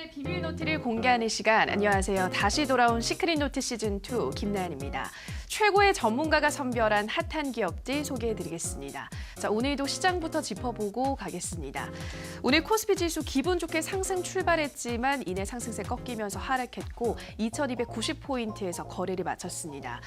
오늘의 비밀 노트를 공개하는 시간. 안녕하세요. 다시 돌아온 시크릿 노트 시즌2 김나연입니다. 최고의 전문가가 선별한 핫한 기업들 소개해드리겠습니다. 자, 오늘도 시장부터 짚어보고 가겠습니다. 오늘 코스피 지수 기분 좋게 상승 출발했지만 이내 상승세 꺾이면서 하락했고 2290포인트에서 거래를 마쳤습니다.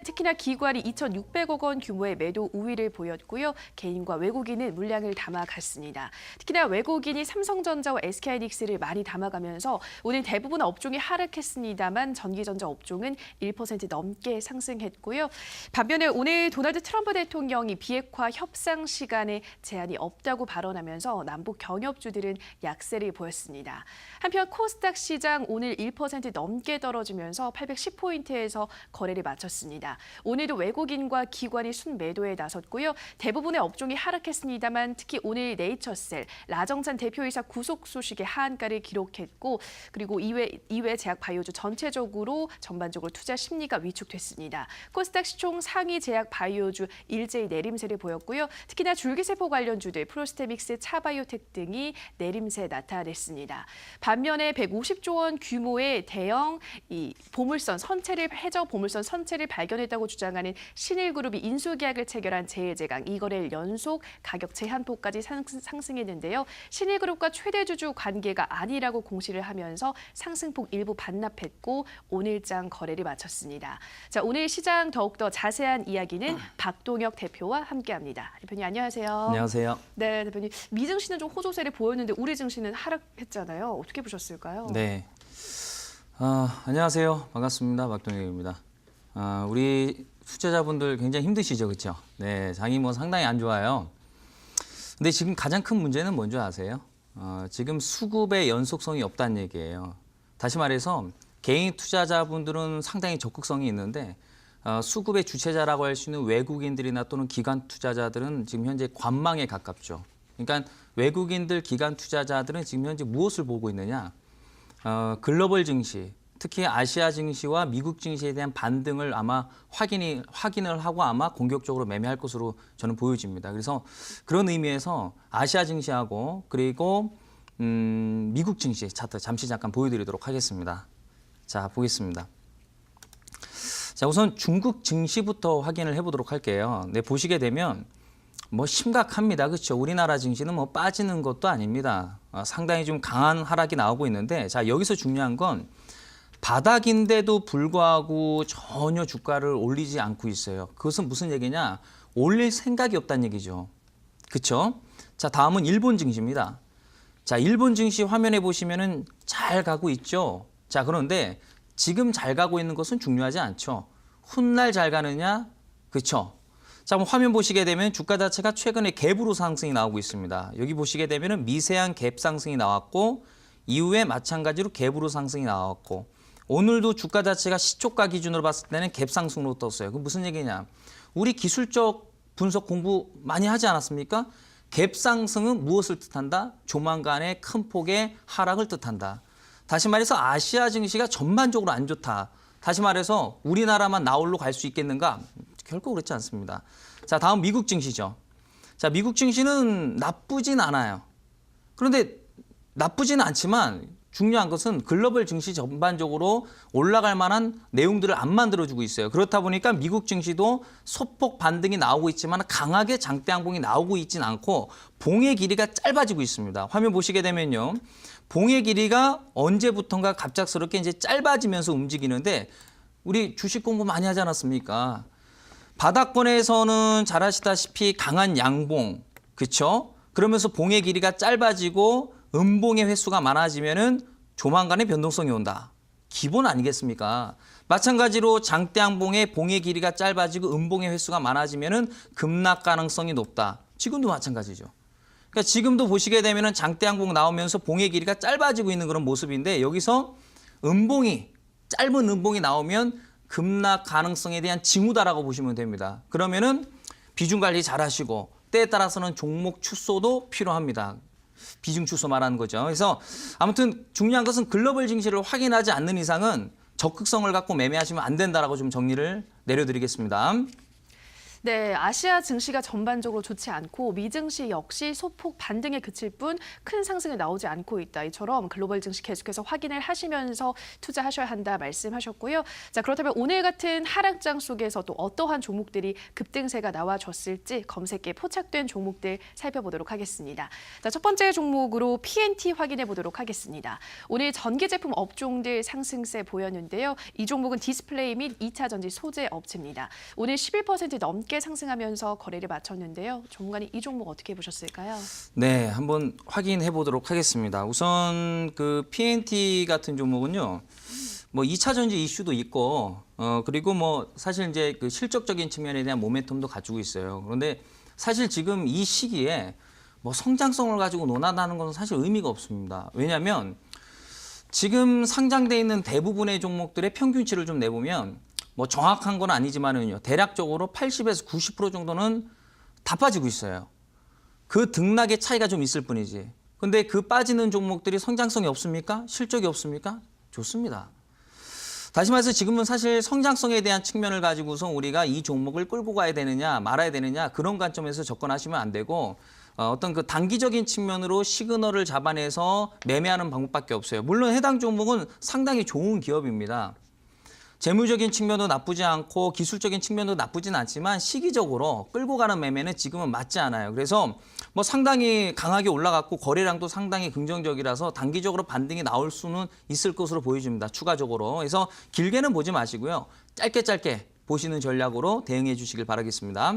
특히나 기관이 2600억 원 규모의 매도 우위를 보였고요. 개인과 외국인은 물량을 담아갔습니다. 특히나 외국인이 삼성전자와 SK하이닉스를 많이 담아가면서 오늘 대부분 업종이 하락했습니다만 전기전자 업종은 1% 넘게 상승했고요. 반면에 오늘 도널드 트럼프 대통령이 비핵화 협상 시간에 제한이 없다고 발언하면서 남북 경협주들은 약세를 보였습니다. 한편 코스닥 시장 오늘 1% 넘게 떨어지면서 810포인트에서 거래를 마쳤습니다. 오늘도 외국인과 기관이 순매도에 나섰고요. 대부분의 업종이 하락했습니다만 특히 오늘 네이처셀, 라정찬 대표이사 구속 소식에 하한가를 기록했고 그리고 이외 제약 바이오주 전체적으로 전반적으로 투자 심리가 위축됐습니다. 코스닥 시총 상위 제약 바이오주 일제히 내림세를 보였고요. 특히나 줄기세포 관련주들 프로스테믹스, 차바이오텍 등이 내림세 나타냈습니다. 반면에 150조 원 규모의 대형 해저 보물선 선체를 발견했다고 주장하는 신일그룹이 인수계약을 체결한 제일제강 2거래일 연속 가격 제한폭까지 상승했는데요. 신일그룹과 최대 주주 관계가 아니라고 공시를 하면서 상승폭 일부 반납했고 오늘장 거래를 마쳤습니다. 자, 오늘 시장 더욱더 자세한 이야기는 박동혁 대표와 함께합니다. 대표님 안녕하세요. 안녕하세요. 네, 대표님. 미 증시는 좀 호조세를 보였는데 우리 증시는 하락했잖아요. 어떻게 보셨을까요? 네. 안녕하세요. 반갑습니다. 박동혁입니다. 우리 투자자분들 굉장히 힘드시죠, 그렇죠? 네, 장이 상당히 안 좋아요. 근데 지금 가장 큰 문제는 뭔지 아세요? 지금 수급의 연속성이 없다는 얘기예요. 다시 말해서 개인 투자자분들은 상당히 적극성이 있는데 수급의 주체자라고 할 수 있는 외국인들이나 또는 기관 투자자들은 지금 현재 관망에 가깝죠. 그러니까 외국인들, 기관 투자자들은 지금 현재 무엇을 보고 있느냐? 글로벌 증시, 특히 아시아 증시와 미국 증시에 대한 반등을 아마 확인을 하고 아마 공격적으로 매매할 것으로 저는 보여집니다. 그래서 그런 의미에서 아시아 증시하고 그리고 미국 증시 차트 잠시 잠깐 보여드리도록 하겠습니다. 자, 보겠습니다. 자, 우선 중국 증시부터 확인을 해보도록 할게요. 네, 보시게 되면 심각합니다. 그렇죠? 우리나라 증시는 빠지는 것도 아닙니다. 상당히 좀 강한 하락이 나오고 있는데, 자, 여기서 중요한 건 바닥인데도 불구하고 전혀 주가를 올리지 않고 있어요. 그것은 무슨 얘기냐? 올릴 생각이 없다는 얘기죠. 그렇죠? 자, 다음은 일본 증시입니다. 자, 일본 증시 화면에 보시면은 잘 가고 있죠. 자, 그런데 지금 잘 가고 있는 것은 중요하지 않죠. 훗날 잘 가느냐? 그렇죠? 자, 그럼 화면 보시게 되면 주가 자체가 최근에 갭으로 상승이 나오고 있습니다. 여기 보시게 되면 미세한 갭 상승이 나왔고 이후에 마찬가지로 갭으로 상승이 나왔고 오늘도 주가 자체가 시초가 기준으로 봤을 때는 갭 상승으로 떴어요. 그럼 무슨 얘기냐? 우리 기술적 분석 공부 많이 하지 않았습니까? 갭 상승은 무엇을 뜻한다? 조만간의 큰 폭의 하락을 뜻한다. 다시 말해서 아시아 증시가 전반적으로 안 좋다. 다시 말해서 우리나라만 나홀로 갈 수 있겠는가? 결코 그렇지 않습니다. 자, 다음 미국 증시죠. 자, 미국 증시는 나쁘진 않아요. 그런데 나쁘지는 않지만 중요한 것은 글로벌 증시 전반적으로 올라갈 만한 내용들을 안 만들어주고 있어요. 그렇다 보니까 미국 증시도 소폭 반등이 나오고 있지만 강하게 장대 양봉이 나오고 있진 않고 봉의 길이가 짧아지고 있습니다. 화면 보시게 되면요. 봉의 길이가 언제부턴가 갑작스럽게 이제 짧아지면서 움직이는데 우리 주식 공부 많이 하지 않았습니까? 바닥권에서는 잘 아시다시피 강한 양봉, 그렇죠? 그러면서 봉의 길이가 짧아지고 음봉의 횟수가 많아지면은 조만간에 변동성이 온다. 기본 아니겠습니까? 마찬가지로 장대 양봉의 봉의 길이가 짧아지고 음봉의 횟수가 많아지면은 급락 가능성이 높다. 지금도 마찬가지죠. 그러니까 지금도 보시게 되면은 장대 양봉 나오면서 봉의 길이가 짧아지고 있는 그런 모습인데 여기서 짧은 음봉이 나오면 급락 가능성에 대한 징후다라고 보시면 됩니다. 그러면은 비중 관리 잘 하시고 때에 따라서는 종목 축소도 필요합니다. 비중 축소 말하는 거죠. 그래서 아무튼 중요한 것은 글로벌 증시를 확인하지 않는 이상은 적극성을 갖고 매매하시면 안 된다라고 좀 정리를 내려드리겠습니다. 네, 아시아 증시가 전반적으로 좋지 않고 미 증시 역시 소폭 반등에 그칠 뿐 큰 상승이 나오지 않고 있다. 이처럼 글로벌 증시 계속해서 확인을 하시면서 투자하셔야 한다 말씀하셨고요. 자, 그렇다면 오늘 같은 하락장 속에서 또 어떠한 종목들이 급등세가 나와줬을지 검색에 포착된 종목들 살펴보도록 하겠습니다. 자, 첫 번째 종목으로 PNT 확인해 보도록 하겠습니다. 오늘 전기 제품 업종들 상승세 보였는데요. 이 종목은 디스플레이 및 2차 전지 소재 업체입니다. 오늘 11% 넘게 상승하면서 거래를 마쳤는데요. 전문가님 이 종목 어떻게 보셨을까요? 네, 한번 확인해 보도록 하겠습니다. 우선 그 PNT 같은 종목은요. 뭐 2차 전지 이슈도 있고 그리고 뭐 사실 이제 그 실적적인 측면에 대한 모멘텀도 가지고 있어요. 그런데 사실 지금 이 시기에 뭐 성장성을 가지고 논한다는 것은 사실 의미가 없습니다. 왜냐하면 지금 상장돼 있는 대부분의 종목들의 평균치를 좀 내보면 뭐 정확한 건 아니지만은요. 대략적으로 80에서 90% 정도는 다 빠지고 있어요. 그 등락의 차이가 좀 있을 뿐이지. 근데 그 빠지는 종목들이 성장성이 없습니까? 실적이 없습니까? 좋습니다. 다시 말해서 지금은 사실 성장성에 대한 측면을 가지고서 우리가 이 종목을 끌고 가야 되느냐 말아야 되느냐 그런 관점에서 접근하시면 안 되고 어떤 그 단기적인 측면으로 시그널을 잡아내서 매매하는 방법밖에 없어요. 물론 해당 종목은 상당히 좋은 기업입니다. 재무적인 측면도 나쁘지 않고 기술적인 측면도 나쁘진 않지만 시기적으로 끌고 가는 매매는 지금은 맞지 않아요. 그래서 뭐 상당히 강하게 올라갔고 거래량도 상당히 긍정적이라서 단기적으로 반등이 나올 수는 있을 것으로 보여집니다. 추가적으로. 그래서 길게는 보지 마시고요. 짧게 보시는 전략으로 대응해 주시길 바라겠습니다.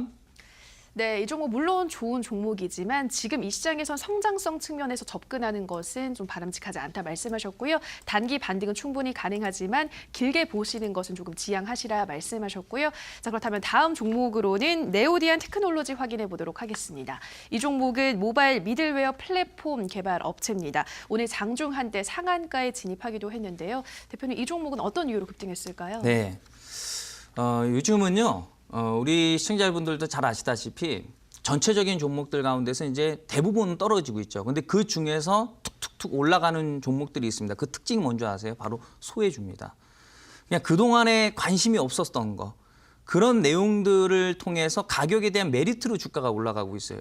네, 이 종목 물론 좋은 종목이지만 지금 이 시장에선 성장성 측면에서 접근하는 것은 좀 바람직하지 않다 말씀하셨고요. 단기 반등은 충분히 가능하지만 길게 보시는 것은 조금 지양하시라 말씀하셨고요. 자, 그렇다면 다음 종목으로는 네오디안 테크놀로지 확인해 보도록 하겠습니다. 이 종목은 모바일 미들웨어 플랫폼 개발 업체입니다. 오늘 장중 한때 상한가에 진입하기도 했는데요. 대표님 이 종목은 어떤 이유로 급등했을까요? 네, 요즘은요. 우리 시청자분들도 잘 아시다시피 전체적인 종목들 가운데서 이제 대부분 떨어지고 있죠. 근데 그 중에서 툭툭툭 올라가는 종목들이 있습니다. 그 특징이 뭔지 아세요? 바로 소외주입니다. 그냥 그동안에 관심이 없었던 거. 그런 내용들을 통해서 가격에 대한 메리트로 주가가 올라가고 있어요.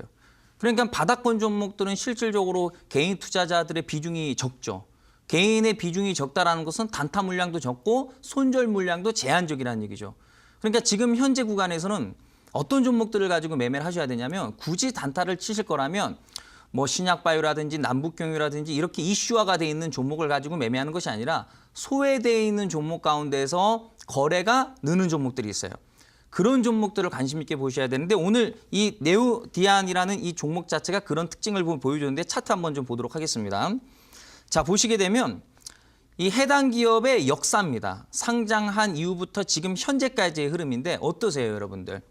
그러니까 바닥권 종목들은 실질적으로 개인 투자자들의 비중이 적죠. 개인의 비중이 적다라는 것은 단타 물량도 적고 손절 물량도 제한적이라는 얘기죠. 그러니까 지금 현재 구간에서는 어떤 종목들을 가지고 매매를 하셔야 되냐면 굳이 단타를 치실 거라면 뭐 신약바이오라든지 남북경유라든지 이렇게 이슈화가 돼 있는 종목을 가지고 매매하는 것이 아니라 소외되어 있는 종목 가운데서 거래가 느는 종목들이 있어요. 그런 종목들을 관심 있게 보셔야 되는데 오늘 이 네오디안이라는 이 종목 자체가 그런 특징을 보여주는데 차트 한번 좀 보도록 하겠습니다. 자, 보시게 되면 이 해당 기업의 역사입니다. 상장한 이후부터 지금 현재까지의 흐름인데 어떠세요, 여러분들?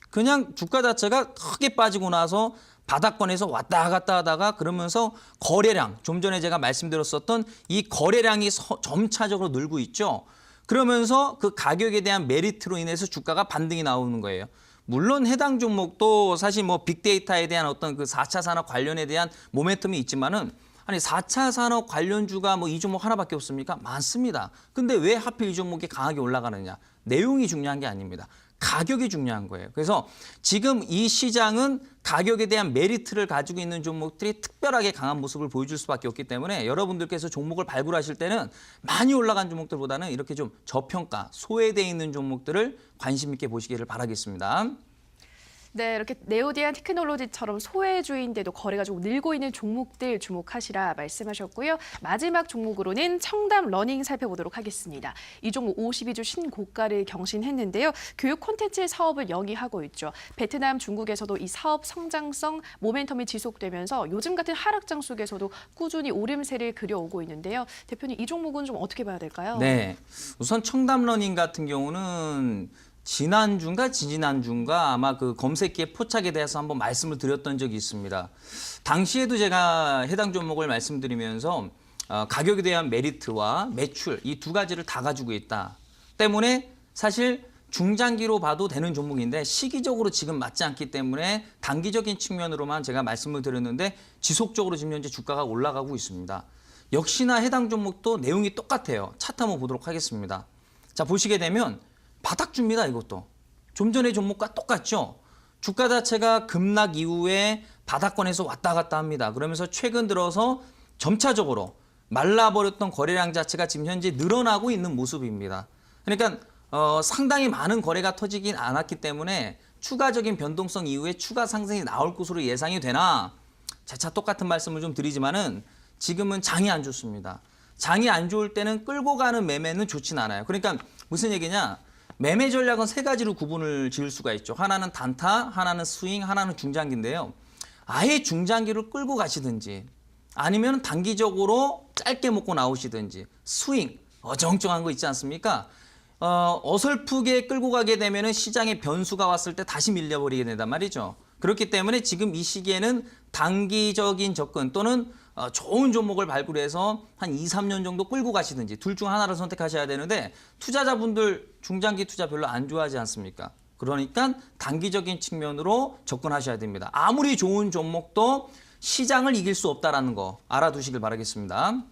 그냥 주가 자체가 크게 빠지고 나서 바닥권에서 왔다 갔다 하다가 그러면서 거래량, 좀 전에 제가 말씀드렸었던 이 거래량이 점차적으로 늘고 있죠. 그러면서 그 가격에 대한 메리트로 인해서 주가가 반등이 나오는 거예요. 물론 해당 종목도 사실 뭐 빅데이터에 대한 어떤 그 4차 산업 관련에 대한 모멘텀이 있지만은 아니 4차 산업 관련주가 뭐 이 종목 하나밖에 없습니까? 많습니다. 근데 왜 하필 이 종목이 강하게 올라가느냐? 내용이 중요한 게 아닙니다. 가격이 중요한 거예요. 그래서 지금 이 시장은 가격에 대한 메리트를 가지고 있는 종목들이 특별하게 강한 모습을 보여줄 수밖에 없기 때문에 여러분들께서 종목을 발굴하실 때는 많이 올라간 종목들보다는 이렇게 좀 저평가, 소외되어 있는 종목들을 관심 있게 보시기를 바라겠습니다. 네, 이렇게 네오디안 테크놀로지처럼 소외주인데도 거래가 좀 늘고 있는 종목들 주목하시라 말씀하셨고요. 마지막 종목으로는 청담 러닝 살펴보도록 하겠습니다. 이 종목 52주 신고가를 경신했는데요. 교육 콘텐츠 사업을 영위하고 있죠. 베트남, 중국에서도 이 사업 성장성 모멘텀이 지속되면서 요즘 같은 하락장 속에서도 꾸준히 오름세를 그려오고 있는데요. 대표님, 이 종목은 좀 어떻게 봐야 될까요? 네, 우선 청담 러닝 같은 경우는 지난주인가 지지난주인가 아마 그 검색기의 포착에 대해서 한번 말씀을 드렸던 적이 있습니다. 당시에도 제가 해당 종목을 말씀드리면서 가격에 대한 메리트와 매출 이 두 가지를 다 가지고 있다. 때문에 사실 중장기로 봐도 되는 종목인데 시기적으로 지금 맞지 않기 때문에 단기적인 측면으로만 제가 말씀을 드렸는데 지속적으로 지금 현재 주가가 올라가고 있습니다. 역시나 해당 종목도 내용이 똑같아요. 차트 한번 보도록 하겠습니다. 자, 보시게 되면 바닥줍니다, 이것도. 좀 전의 종목과 똑같죠? 주가 자체가 급락 이후에 바닥권에서 왔다 갔다 합니다. 그러면서 최근 들어서 점차적으로 말라버렸던 거래량 자체가 지금 현재 늘어나고 있는 모습입니다. 그러니까 상당히 많은 거래가 터지긴 않았기 때문에 추가적인 변동성 이후에 추가 상승이 나올 것으로 예상이 되나 재차 똑같은 말씀을 좀 드리지만은 지금은 장이 안 좋습니다. 장이 안 좋을 때는 끌고 가는 매매는 좋진 않아요. 그러니까 무슨 얘기냐? 매매 전략은 세 가지로 구분을 지을 수가 있죠. 하나는 단타, 하나는 스윙, 하나는 중장기인데요. 아예 중장기를 끌고 가시든지 아니면 단기적으로 짧게 먹고 나오시든지 스윙, 어정쩡한 거 있지 않습니까? 어설프게 끌고 가게 되면 시장에 변수가 왔을 때 다시 밀려버리게 된단 말이죠. 그렇기 때문에 지금 이 시기에는 단기적인 접근 또는 좋은 종목을 발굴해서 한 2, 3년 정도 끌고 가시든지 둘 중 하나를 선택하셔야 되는데 투자자분들 중장기 투자 별로 안 좋아하지 않습니까? 그러니까 단기적인 측면으로 접근하셔야 됩니다. 아무리 좋은 종목도 시장을 이길 수 없다는 거 알아두시길 바라겠습니다.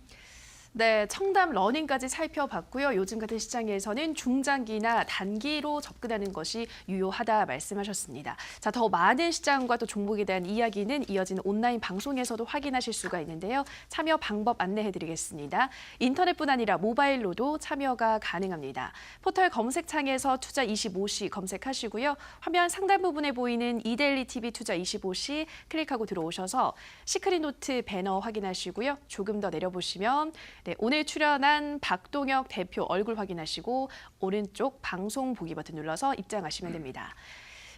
네, 청담 러닝까지 살펴봤고요. 요즘 같은 시장에서는 중장기나 단기로 접근하는 것이 유효하다 말씀하셨습니다. 자, 더 많은 시장과 또 종목에 대한 이야기는 이어지는 온라인 방송에서도 확인하실 수가 있는데요. 참여 방법 안내해드리겠습니다. 인터넷뿐 아니라 모바일로도 참여가 가능합니다. 포털 검색창에서 투자 25시 검색하시고요. 화면 상단 부분에 보이는 이데일리 TV 투자 25시 클릭하고 들어오셔서 시크릿 노트 배너 확인하시고요. 조금 더 내려보시면 네, 오늘 출연한 박동혁 대표 얼굴 확인하시고 오른쪽 방송 보기 버튼 눌러서 입장하시면 됩니다.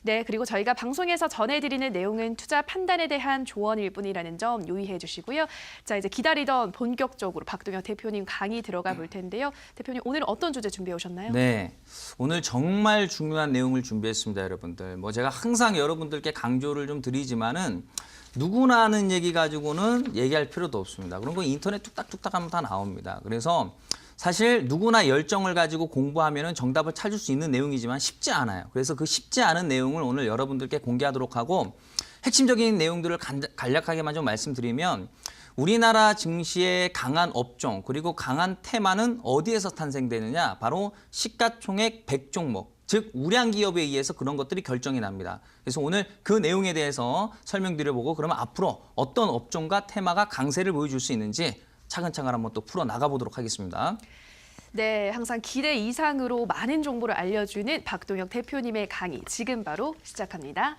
네, 그리고 저희가 방송에서 전해드리는 내용은 투자 판단에 대한 조언일 뿐이라는 점 유의해 주시고요. 자, 이제 기다리던 본격적으로 박동혁 대표님 강의 들어가 볼 텐데요. 대표님, 오늘 어떤 주제 준비해 오셨나요? 네, 오늘 정말 중요한 내용을 준비했습니다, 여러분들. 제가 항상 여러분들께 강조를 좀 드리지만은 누구나 하는 얘기 가지고는 얘기할 필요도 없습니다. 그런 거 인터넷 뚝딱뚝딱 하면 다 나옵니다. 그래서 사실 누구나 열정을 가지고 공부하면 정답을 찾을 수 있는 내용이지만 쉽지 않아요. 그래서 그 쉽지 않은 내용을 오늘 여러분들께 공개하도록 하고 핵심적인 내용들을 간략하게만 좀 말씀드리면 우리나라 증시의 강한 업종 그리고 강한 테마는 어디에서 탄생되느냐? 바로 시가총액 100종목. 즉 우량 기업에 의해서 그런 것들이 결정이 납니다. 그래서 오늘 그 내용에 대해서 설명드려보고 그러면 앞으로 어떤 업종과 테마가 강세를 보여줄 수 있는지 차근차근 한번 또 풀어 나가보도록 하겠습니다. 네, 항상 기대 이상으로 많은 정보를 알려주는 박동혁 대표님의 강의 지금 바로 시작합니다.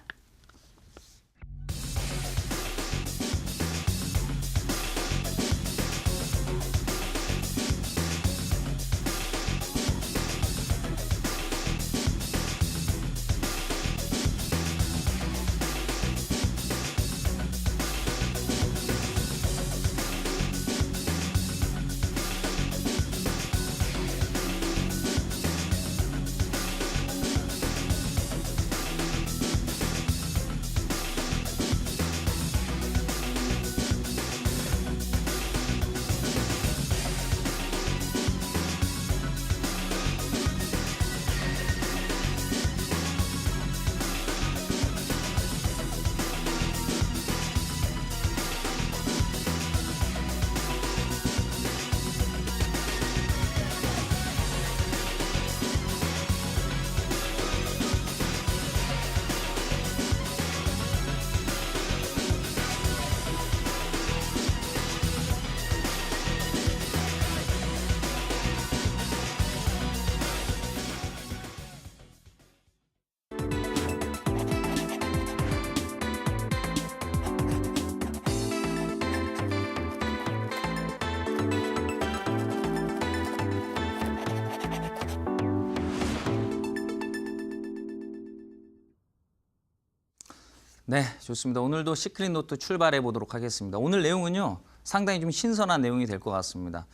네, 좋습니다. 오늘도 시크릿 노트 출발해 보도록 하겠습니다. 오늘 내용은요, 상당히 좀 신선한 내용이 될 것 같습니다.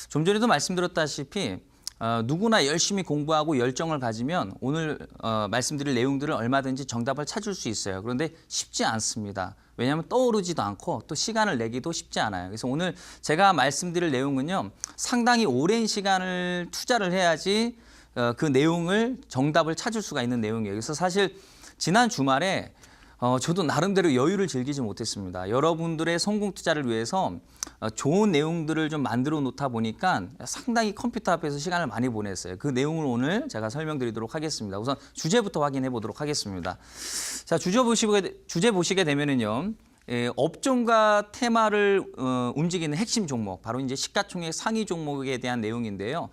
좀 전에도 말씀드렸다시피 누구나 열심히 공부하고 열정을 가지면 오늘 말씀드릴 내용들을 얼마든지 정답을 찾을 수 있어요. 그런데 쉽지 않습니다. 왜냐하면 떠오르지도 않고 또 시간을 내기도 쉽지 않아요. 그래서 오늘 제가 말씀드릴 내용은요, 상당히 오랜 시간을 투자를 해야지 그 내용을 정답을 찾을 수가 있는 내용이에요. 그래서 사실 지난 주말에 저도 나름대로 여유를 즐기지 못했습니다. 여러분들의 성공 투자를 위해서 좋은 내용들을 좀 만들어 놓다 보니까 상당히 컴퓨터 앞에서 시간을 많이 보냈어요. 그 내용을 오늘 제가 설명드리도록 하겠습니다. 우선 주제부터 확인해 보도록 하겠습니다. 자, 주제 보시게 되면은요. 업종과 테마를 움직이는 핵심 종목, 바로 이제 시가총액 상위 종목에 대한 내용인데요.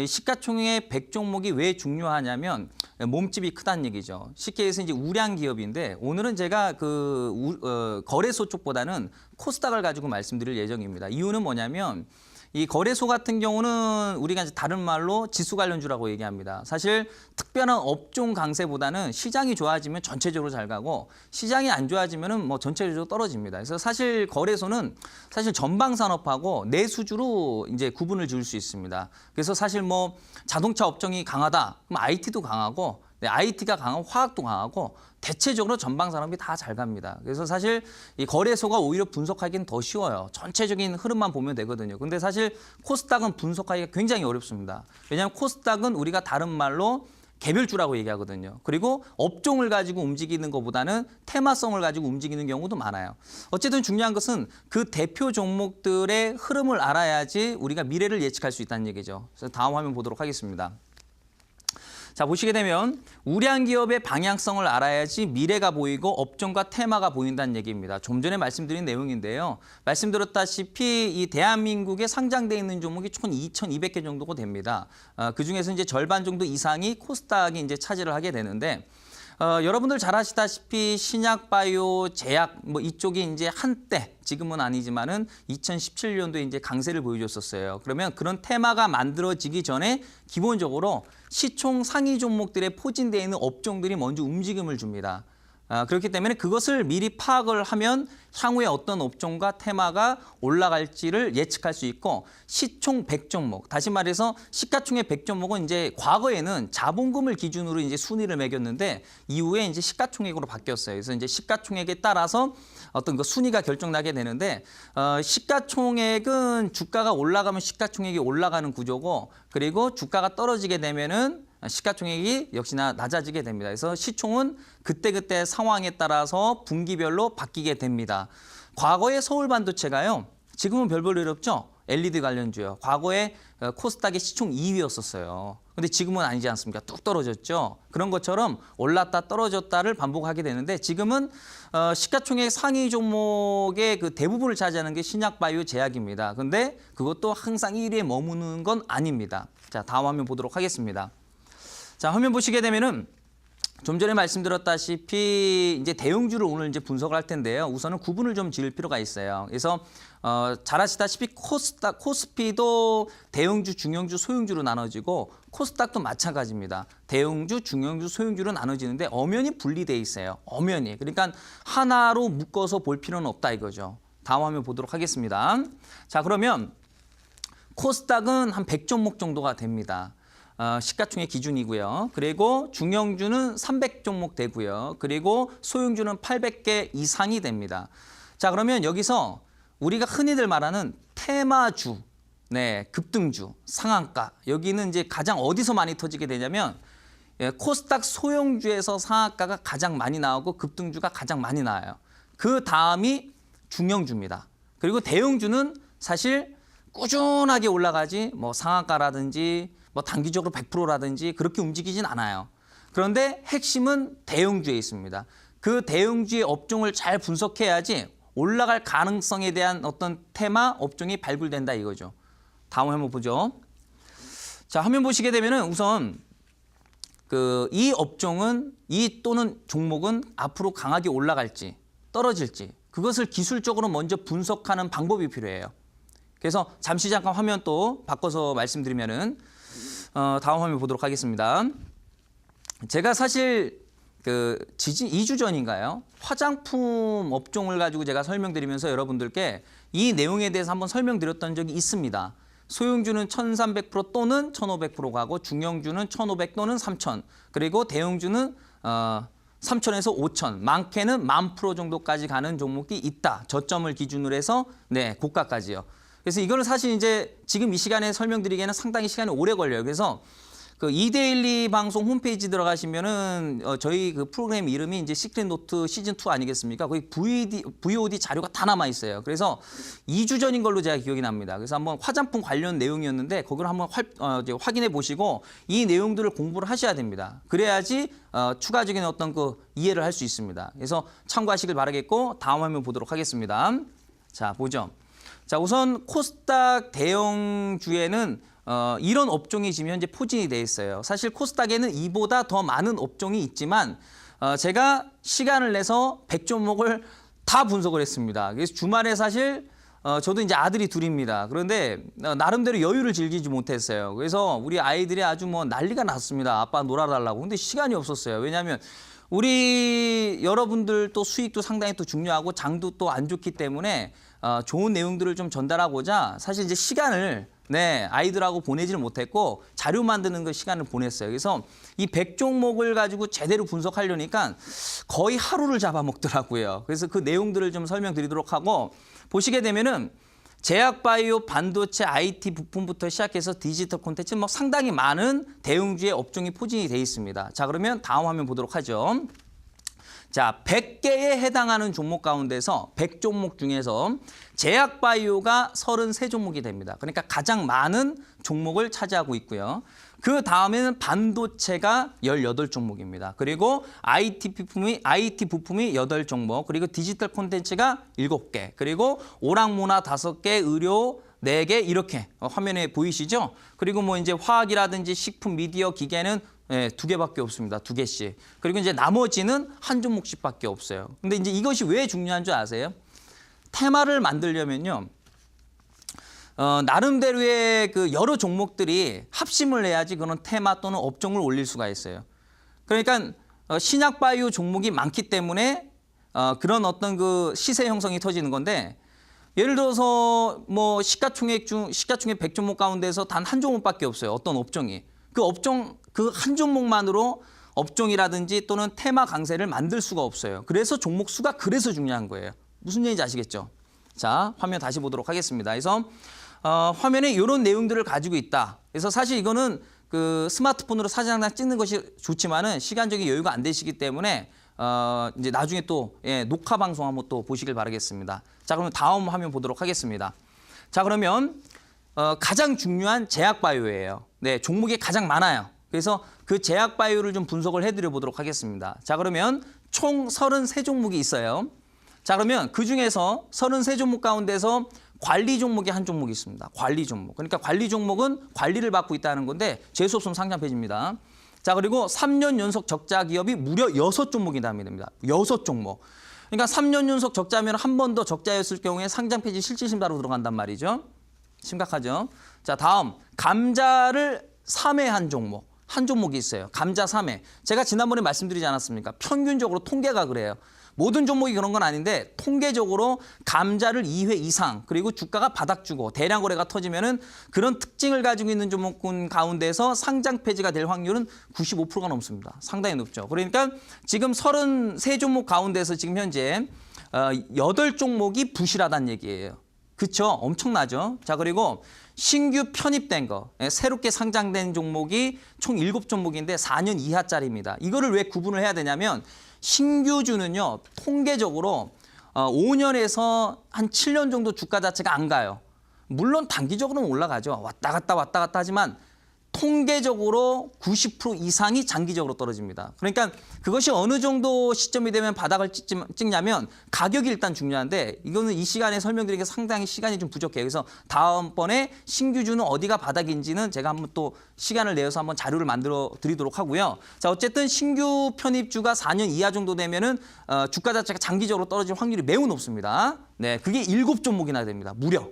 시가총액 100종목이 왜 중요하냐면 몸집이 크다는 얘기죠. 쉽게 해서 이제 우량 기업인데 오늘은 제가 거래소 쪽보다는 코스닥을 가지고 말씀드릴 예정입니다. 이유는 뭐냐면 이 거래소 같은 경우는 우리가 이제 다른 말로 지수 관련주라고 얘기합니다. 사실 특별한 업종 강세보다는 시장이 좋아지면 전체적으로 잘 가고 시장이 안 좋아지면은 뭐 전체적으로 떨어집니다. 그래서 사실 거래소는 사실 전방 산업하고 내수주로 이제 구분을 지을 수 있습니다. 그래서 사실 뭐 자동차 업종이 강하다, 그럼 IT도 강하고, IT가 강하고 화학도 강하고 대체적으로 전방 산업이 다 잘 갑니다. 그래서 사실 이 거래소가 오히려 분석하기는 더 쉬워요. 전체적인 흐름만 보면 되거든요. 근데 사실 코스닥은 분석하기가 굉장히 어렵습니다. 왜냐하면 코스닥은 우리가 다른 말로 개별주라고 얘기하거든요. 그리고 업종을 가지고 움직이는 것보다는 테마성을 가지고 움직이는 경우도 많아요. 어쨌든 중요한 것은 그 대표 종목들의 흐름을 알아야지 우리가 미래를 예측할 수 있다는 얘기죠. 그래서 다음 화면 보도록 하겠습니다. 자, 보시게 되면 우량 기업의 방향성을 알아야지 미래가 보이고 업종과 테마가 보인다는 얘기입니다. 좀 전에 말씀드린 내용인데요. 말씀드렸다시피 이 대한민국에 상장돼 있는 종목이 총 2,200개 정도가 됩니다. 그중에서 이제 절반 정도 이상이 코스닥이 이제 차지를 하게 되는데 여러분들 잘 아시다시피 신약, 바이오, 제약 뭐 이쪽이 이제 한때 지금은 아니지만은 2017년도에 이제 강세를 보여줬었어요. 그러면 그런 테마가 만들어지기 전에 기본적으로 시총 상위 종목들에 포진되어 있는 업종들이 먼저 움직임을 줍니다. 그렇기 때문에 그것을 미리 파악을 하면 향후에 어떤 업종과 테마가 올라갈지를 예측할 수 있고, 시총 100종목, 다시 말해서 시가총액 100종목은 이제 과거에는 자본금을 기준으로 이제 순위를 매겼는데 이후에 이제 시가총액으로 바뀌었어요. 그래서 이제 시가총액에 따라서 어떤 그 순위가 결정나게 되는데 시가총액은 주가가 올라가면 시가총액이 올라가는 구조고, 그리고 주가가 떨어지게 되면은 시가총액이 역시나 낮아지게 됩니다. 그래서 시총은 그때그때 상황에 따라서 분기별로 바뀌게 됩니다. 과거의 서울반도체가요, 지금은 별 볼 일 없죠? LED 관련주요. 과거에 코스닥의 시총 2위였었어요. 근데 지금은 아니지 않습니까? 뚝 떨어졌죠. 그런 것처럼 올랐다 떨어졌다를 반복하게 되는데 지금은 시가총액 상위 종목의 그 대부분을 차지하는 게 신약, 바이오, 제약입니다. 근데 그것도 항상 1위에 머무는 건 아닙니다. 자, 다음 화면 보도록 하겠습니다. 자, 화면 보시게 되면은 좀 전에 말씀드렸다시피 이제 대형주를 오늘 이제 분석을 할 텐데요. 우선은 구분을 좀 지을 필요가 있어요. 그래서 잘 아시다시피 코스피도 대형주, 중형주, 소형주로 나눠지고 코스닥도 마찬가지입니다. 대형주, 중형주, 소형주로 나눠지는데 엄연히 분리돼 있어요. 엄연히. 그러니까 하나로 묶어서 볼 필요는 없다 이거죠. 다음 화면 보도록 하겠습니다. 자, 그러면 코스닥은 한 100종목 정도가 됩니다. 시가총액 기준이고요. 그리고 중형주는 300종목 되고요. 그리고 소형주는 800개 이상이 됩니다. 자, 그러면 여기서 우리가 흔히들 말하는 테마주, 급등주, 상한가, 여기는 이제 가장 어디서 많이 터지게 되냐면 코스닥 소형주에서 상한가가 가장 많이 나오고 급등주가 가장 많이 나와요. 그 다음이 중형주입니다. 그리고 대형주는 사실 꾸준하게 올라가지 뭐 상한가라든지 뭐 단기적으로 100%라든지 그렇게 움직이진 않아요. 그런데 핵심은 대형주에 있습니다. 그 대형주의 업종을 잘 분석해야지 올라갈 가능성에 대한 어떤 테마, 업종이 발굴된다 이거죠. 다음 한번 보죠. 자, 화면 보시게 되면은 우선 이 업종은 또는 종목은 앞으로 강하게 올라갈지 떨어질지 그것을 기술적으로 먼저 분석하는 방법이 필요해요. 그래서 잠시 잠깐 화면 또 바꿔서 말씀드리면은 다음 화면 보도록 하겠습니다. 제가 사실 2주 전인가요? 화장품 업종을 가지고 제가 설명드리면서 여러분들께 이 내용에 대해서 한번 설명드렸던 적이 있습니다. 소형주는 1300% 또는 1500% 가고 중형주는 1500 또는 3000, 그리고 대형주는 3000에서 5000, 많게는 10,000% 정도까지 가는 종목이 있다. 저점을 기준으로 해서 고가까지요. 그래서 이거를 사실 이제 지금 이 시간에 설명드리기에는 상당히 시간이 오래 걸려요. 그래서 그 이데일리 방송 홈페이지 들어가시면은 저희 그 프로그램 이름이 이제 시크릿 노트 시즌 2 아니겠습니까? 거기 VOD 자료가 다 남아 있어요. 그래서 2주 전인 걸로 제가 기억이 납니다. 그래서 한번 화장품 관련 내용이었는데 거기를 한번 이제 확인해 보시고 이 내용들을 공부를 하셔야 됩니다. 그래야지 추가적인 어떤 그 이해를 할 수 있습니다. 그래서 참고하시길 바라겠고 다음 화면 보도록 하겠습니다. 자, 보죠. 자, 우선 코스닥 대형주에는 이런 업종이 지금 현재 포진이 돼 있어요. 사실 코스닥에는 이보다 더 많은 업종이 있지만 제가 시간을 내서 100종목을 다 분석을 했습니다. 그래서 주말에 사실 저도 이제 아들이 둘입니다. 그런데 나름대로 여유를 즐기지 못했어요. 그래서 우리 아이들이 아주 뭐 난리가 났습니다. 아빠 놀아달라고. 근데 시간이 없었어요. 왜냐하면 우리 여러분들 또 수익도 상당히 또 중요하고 장도 또 안 좋기 때문에 좋은 내용들을 좀 전달하고자 사실 이제 시간을 아이들하고 보내지를 못했고 자료 만드는 그 시간을 보냈어요. 그래서 이 100종목을 가지고 제대로 분석하려니까 거의 하루를 잡아먹더라고요. 그래서 그 내용들을 좀 설명드리도록 하고 보시게 되면은 제약바이오, 반도체, IT 부품부터 시작해서 디지털 콘텐츠 뭐 상당히 많은 대형주의 업종이 포진이 돼 있습니다. 자, 그러면 다음 화면 보도록 하죠. 자, 100개에 해당하는 종목 가운데서 100종목 중에서 제약바이오가 33종목이 됩니다. 그러니까 가장 많은 종목을 차지하고 있고요. 그 다음에는 반도체가 18종목입니다. 그리고 IT 부품이 8종목, 그리고 디지털 콘텐츠가 7개, 그리고 오락문화 5개, 의료 4개 이렇게 화면에 보이시죠? 그리고 뭐 이제 화학이라든지 식품, 미디어, 기계는 2개밖에 없습니다. 2개씩. 그리고 이제 나머지는 한 종목씩밖에 없어요. 근데 이제 이것이 왜 중요한 줄 아세요? 테마를 만들려면요. 나름대로의 그 여러 종목들이 합심을 해야지 그런 테마 또는 업종을 올릴 수가 있어요. 그러니까 신약 바이오 종목이 많기 때문에 그런 어떤 그 시세 형성이 터지는 건데 예를 들어서 뭐 시가총액 100종목 가운데서 단 한 종목밖에 없어요. 어떤 업종이. 그 업종 그 한 종목만으로 업종이라든지 또는 테마 강세를 만들 수가 없어요. 그래서 종목 수가 그래서 중요한 거예요. 무슨 얘기인지 아시겠죠? 자, 화면 다시 보도록 하겠습니다. 그래서 화면에 이런 내용들을 가지고 있다. 그래서 사실 이거는 그 스마트폰으로 사진 한 장 찍는 것이 좋지만은 시간적인 여유가 안 되시기 때문에 이제 나중에 또 녹화 방송 한번 또 보시길 바라겠습니다. 자, 그러면 다음 화면 보도록 하겠습니다. 자, 그러면 가장 중요한 제약바이오예요. 네, 종목이 가장 많아요. 그래서 그 제약바이오를 좀 분석을 해드려 보도록 하겠습니다. 자, 그러면 총 33종목이 있어요. 자, 그러면 그중에서 33종목 가운데서 관리 종목이 한 종목이 있습니다. 관리 종목. 그러니까 관리 종목은 관리를 받고 있다는 건데 재수 없으면 상장 폐지입니다. 자, 그리고 3년 연속 적자 기업이 무려 6종목이 됩니다. 6종목. 그러니까 3년 연속 적자면 한 번 더 적자였을 경우에 상장 폐지 실질심사로 들어간단 말이죠. 심각하죠. 자, 다음 감자를 3회한 종목. 한 종목이 있어요. 감자 3회. 제가 지난번에 말씀드리지 않았습니까? 평균적으로 통계가 그래요. 모든 종목이 그런 건 아닌데 통계적으로 감자를 2회 이상 그리고 주가가 바닥주고 대량 거래가 터지면은 그런 특징을 가지고 있는 종목군 가운데서 상장 폐지가 될 확률은 95%가 넘습니다. 상당히 높죠. 그러니까 지금 33종목 가운데서 지금 현재 8종목이 부실하다는 얘기예요. 그렇죠? 엄청나죠? 자, 그리고 신규 편입된 거, 새롭게 상장된 종목이 총 7종목인데 4년 이하짜리입니다. 이거를 왜 구분을 해야 되냐면 신규주는요, 통계적으로 5년에서 한 7년 정도 주가 자체가 안 가요. 물론 단기적으로는 올라가죠. 왔다 갔다 하지만 통계적으로 90% 이상이 장기적으로 떨어집니다. 그러니까 그것이 어느 정도 시점이 되면 바닥을 찍냐면 가격이 일단 중요한데 이거는 이 시간에 설명드리기가 상당히 시간이 좀 부족해요. 그래서 다음번에 신규주는 어디가 바닥인지는 제가 한번 또 시간을 내어서 한번 자료를 만들어 드리도록 하고요. 자, 어쨌든 신규 편입주가 4년 이하 정도 되면은 주가 자체가 장기적으로 떨어질 확률이 매우 높습니다. 네, 그게 7종목이나 됩니다. 무려.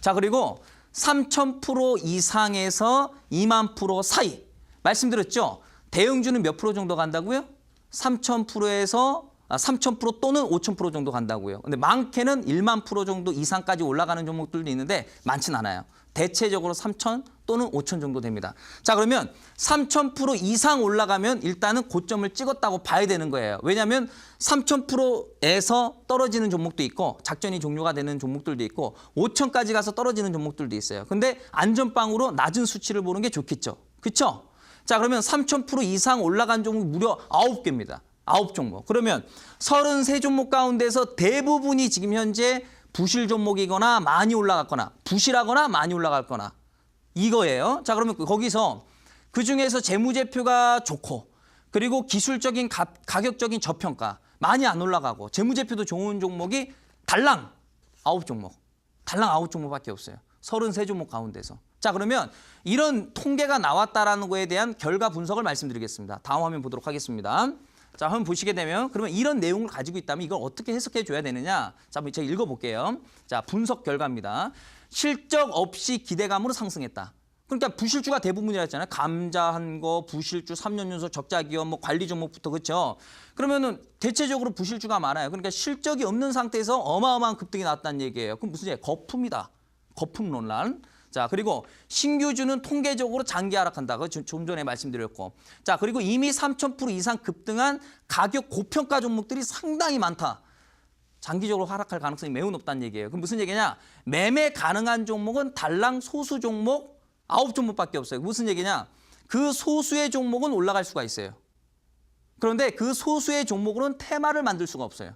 자, 그리고 3,000% 이상에서 20,000% 사이. 말씀드렸죠? 대형주는 몇 프로 정도 간다고요? 3,000%에서 3,000% 또는 5,000% 정도 간다고요. 근데 많게는 10,000% 정도 이상까지 올라가는 종목들도 있는데 많진 않아요. 대체적으로 3,000 또는 5,000 정도 됩니다. 자, 그러면 3,000% 이상 올라가면 일단은 고점을 찍었다고 봐야 되는 거예요. 왜냐하면 3,000%에서 떨어지는 종목도 있고 작전이 종료가 되는 종목들도 있고 5,000까지 가서 떨어지는 종목들도 있어요. 근데 안전빵으로 낮은 수치를 보는 게 좋겠죠. 그렇죠? 자, 그러면 3,000% 이상 올라간 종목 무려 9개입니다. 9종목. 그러면 33종목 가운데서 대부분이 지금 현재 부실 종목이거나 많이 올라갔거나 부실하거나 많이 올라갔거나 이거예요. 자, 그러면 거기서 그중에서 재무제표가 좋고 그리고 기술적인 가격적인 저평가 많이 안 올라가고 재무제표도 좋은 종목이 달랑 9종목. 달랑 9종목밖에 없어요. 33종목 가운데서. 자, 그러면 이런 통계가 나왔다라는 거에 대한 결과 분석을 말씀드리겠습니다. 다음 화면 보도록 하겠습니다. 자, 한번 보시게 되면 그러면 이런 내용을 가지고 있다면 이걸 어떻게 해석해 줘야 되느냐? 자, 한번 제가 읽어볼게요. 자, 분석 결과입니다. 실적 없이 기대감으로 상승했다. 그러니까 부실주가 대부분이었잖아요. 감자한 거, 부실주, 3년 연속 적자 기업, 뭐 관리 종목부터 그렇죠. 그러면은 대체적으로 부실주가 많아요. 그러니까 실적이 없는 상태에서 어마어마한 급등이 나왔다는 얘기예요. 그럼 무슨 얘기예요? 거품이다. 거품 논란. 자, 그리고 신규주는 통계적으로 장기 하락한다. 그거 좀 전에 말씀드렸고. 자, 그리고 이미 3,000% 이상 급등한 가격 고평가 종목들이 상당히 많다. 장기적으로 하락할 가능성이 매우 높다는 얘기예요. 그럼 무슨 얘기냐? 매매 가능한 종목은 달랑 소수 종목 9종목밖에 없어요. 무슨 얘기냐? 그 소수의 종목은 올라갈 수가 있어요. 그런데 그 소수의 종목으로는 테마를 만들 수가 없어요.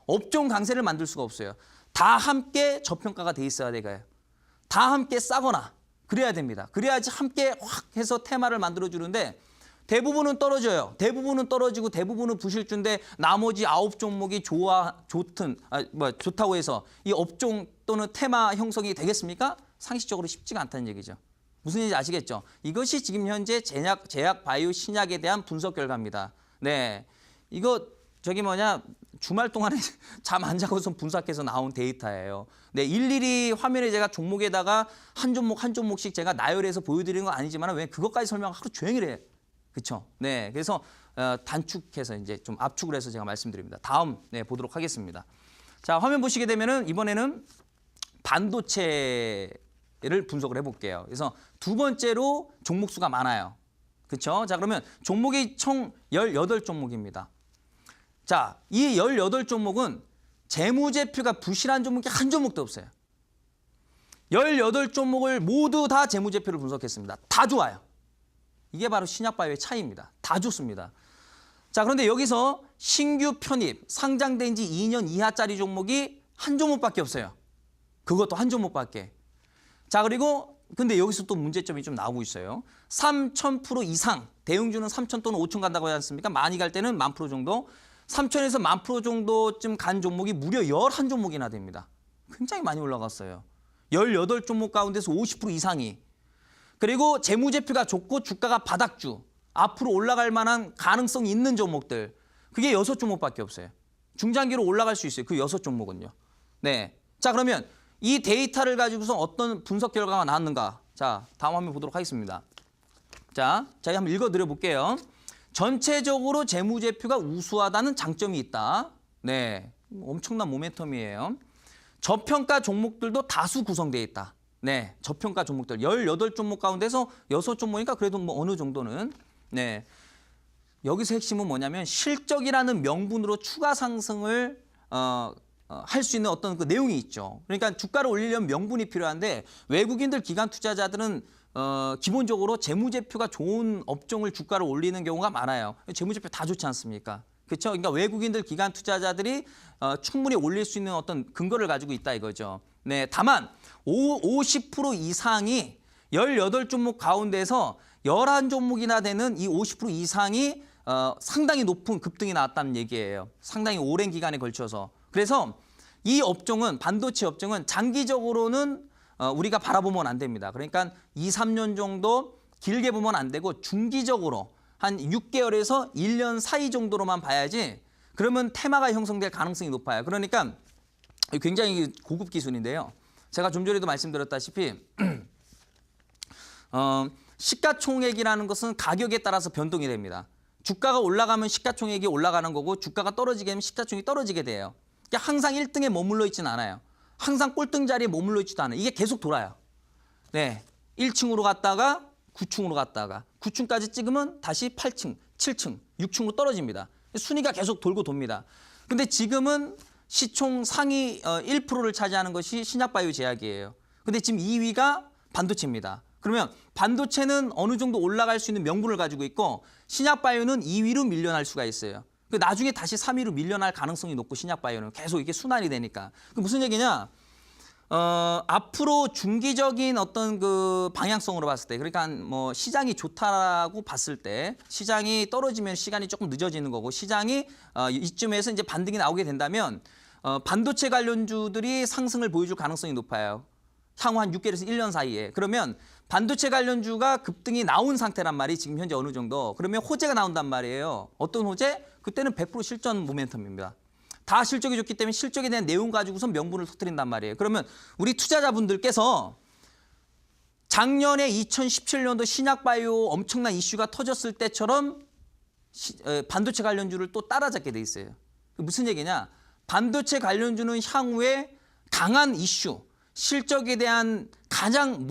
업종 강세를 만들 수가 없어요. 다 함께 저평가가 돼 있어야 돼요. 다 함께 싸거나 그래야 됩니다. 그래야지 함께 확 해서 테마를 만들어주는데 대부분은 떨어져요. 대부분은 떨어지고 대부분은 부실주인데 나머지 9종목이 좋다고 해서 이 업종 또는 테마 형성이 되겠습니까? 상식적으로 쉽지가 않다는 얘기죠. 무슨 얘기인지 아시겠죠? 이것이 지금 현재 제약, 바이오, 신약에 대한 분석 결과입니다. 네, 이거 주말 동안에 잠 안 자고서 분석해서 나온 데이터예요. 네, 일일이 화면에 제가 종목에다가 한 종목씩 제가 나열해서 보여드리는 건 아니지만 왜 그것까지 설명 하루 종일 해. 그렇죠? 네, 그래서 단축해서 이제 좀 압축을 해서 제가 말씀드립니다. 다음 보도록 하겠습니다. 자, 화면 보시게 되면은 이번에는 반도체를 분석을 해볼게요. 그래서 두 번째로 종목 수가 많아요. 그렇죠? 자, 그러면 종목이 총 18종목입니다. 자, 이 18종목은 재무제표가 부실한 종목이 한 종목도 없어요. 18종목을 모두 다 재무제표를 분석했습니다. 다 좋아요. 이게 바로 신약바이오의 차이입니다. 다 좋습니다. 자, 그런데 여기서 신규 편입, 상장된 지 2년 이하짜리 종목이 한 종목밖에 없어요. 그것도 한 종목밖에. 자, 그리고 근데 여기서 또 문제점이 좀 나오고 있어요. 3,000% 이상, 대형주는 3,000 또는 5,000 간다고 하지 않습니까? 많이 갈 때는 10,000% 정도. 3,000에서 10,000% 정도쯤 간 종목이 무려 11종목이나 됩니다. 굉장히 많이 올라갔어요. 18종목 가운데서 50% 이상이. 그리고 재무제표가 좋고 주가가 바닥주. 앞으로 올라갈 만한 가능성이 있는 종목들. 그게 6종목밖에 없어요. 중장기로 올라갈 수 있어요. 그 6종목은요. 네. 자, 그러면 이 데이터를 가지고서 어떤 분석 결과가 나왔는가? 자, 다음 화면 보도록 하겠습니다. 자, 제가 한번 읽어드려 볼게요. 전체적으로 재무제표가 우수하다는 장점이 있다. 네, 엄청난 모멘텀이에요. 저평가 종목들도 다수 구성되어 있다. 네, 저평가 종목들 18종목 가운데서 6종목이니까 그래도 뭐 어느 정도는. 네, 여기서 핵심은 뭐냐면 실적이라는 명분으로 추가 상승을 할 수 있는 어떤 그 내용이 있죠. 그러니까 주가를 올리려면 명분이 필요한데 외국인들 기관 투자자들은 기본적으로 재무제표가 좋은 업종을 주가를 올리는 경우가 많아요. 재무제표 다 좋지 않습니까? 그렇죠? 그러니까 외국인들 기관 투자자들이 충분히 올릴 수 있는 어떤 근거를 가지고 있다 이거죠. 네, 다만 50% 이상이 18종목 가운데서 11종목이나 되는 이 50% 이상이 상당히 높은 급등이 나왔다는 얘기예요. 상당히 오랜 기간에 걸쳐서. 그래서 이 업종은 반도체 업종은 장기적으로는 우리가 바라보면 안 됩니다. 그러니까 2, 3년 정도 길게 보면 안 되고 중기적으로 한 6개월에서 1년 사이 정도로만 봐야지 그러면 테마가 형성될 가능성이 높아요. 그러니까 굉장히 고급 기술인데요. 제가 좀 전에도 말씀드렸다시피 시가총액이라는 것은 가격에 따라서 변동이 됩니다. 주가가 올라가면 시가총액이 올라가는 거고 주가가 떨어지게 되면 시가총액이 떨어지게 돼요. 그러니까 항상 1등에 머물러 있지는 않아요. 항상 꼴등 자리에 머물러 있지도 않아요. 이게 계속 돌아요. 네, 1층으로 갔다가 9층으로 갔다가 9층까지 찍으면 다시 8층, 7층, 6층으로 떨어집니다. 순위가 계속 돌고 돕니다. 근데 지금은 시총 상위 1%를 차지하는 것이 신약바이오 제약이에요. 근데 지금 2위가 반도체입니다. 그러면 반도체는 어느 정도 올라갈 수 있는 명분을 가지고 있고 신약바이오는 2위로 밀려날 수가 있어요. 나중에 다시 3위로 밀려날 가능성이 높고 신약바이오는 계속 이게 순환이 되니까. 그 무슨 얘기냐? 앞으로 중기적인 어떤 그 방향성으로 봤을 때, 그러니까 뭐 시장이 좋다라고 봤을 때, 시장이 떨어지면 시간이 조금 늦어지는 거고, 시장이 이쯤에서 이제 반등이 나오게 된다면 반도체 관련주들이 상승을 보여줄 가능성이 높아요. 향후 한 6개월에서 1년 사이에. 그러면 반도체 관련주가 급등이 나온 상태란 말이 지금 현재 어느 정도. 그러면 호재가 나온단 말이에요. 어떤 호재? 그때는 100% 실전 모멘텀입니다. 다 실적이 좋기 때문에 실적에 대한 내용 가지고서 명분을 터뜨린단 말이에요. 그러면 우리 투자자분들께서 작년에 2017년도 신약바이오 엄청난 이슈가 터졌을 때처럼 반도체 관련주를 또 따라잡게 돼 있어요. 무슨 얘기냐? 반도체 관련주는 향후에 강한 이슈, 실적에 대한 가장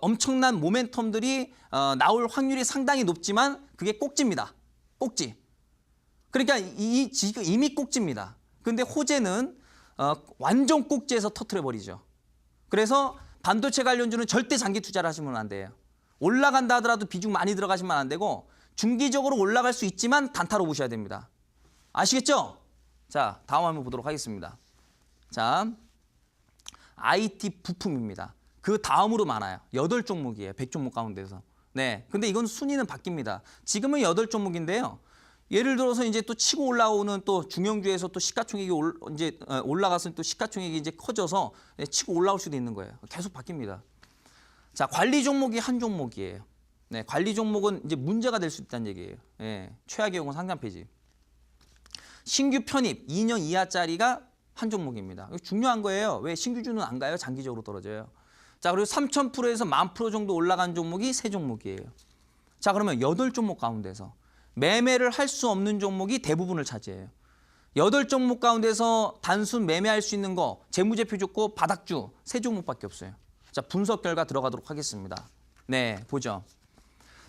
엄청난 모멘텀들이 나올 확률이 상당히 높지만 그게 꼭지입니다. 꼭지. 그러니까 지금 이미 꼭지입니다. 근데 호재는 완전 꼭지에서 터트려버리죠. 그래서 반도체 관련주는 절대 장기 투자를 하시면 안 돼요. 올라간다 하더라도 비중 많이 들어가시면 안 되고 중기적으로 올라갈 수 있지만 단타로 보셔야 됩니다. 아시겠죠? 자, 다음 한번 보도록 하겠습니다. 자, IT 부품입니다. 그 다음으로 많아요. 8종목이에요. 100종목 가운데서. 네, 근데 이건 순위는 바뀝니다. 지금은 8종목인데요. 예를 들어서 이제 또 치고 올라오는 또 중형주에서 또 시가총액이 이제 올라가서 또 시가총액이 이제 커져서 치고 올라올 수도 있는 거예요. 계속 바뀝니다. 자, 관리 종목이 한 종목이에요. 네, 관리 종목은 이제 문제가 될 수 있다는 얘기예요. 네, 최악의 경우 상단 페이지. 신규 편입 2년 이하짜리가 한 종목입니다. 이거 중요한 거예요. 왜 신규주는 안 가요? 장기적으로 떨어져요. 자, 그리고 3,000%에서 10,000% 정도 올라간 종목이 3종목이에요. 자, 그러면 8종목 가운데서 매매를 할 수 없는 종목이 대부분을 차지해요. 8종목 가운데서 단순 매매할 수 있는 거, 재무제표 좋고 바닥주 3종목밖에 없어요. 자, 분석 결과 들어가도록 하겠습니다. 네, 보죠.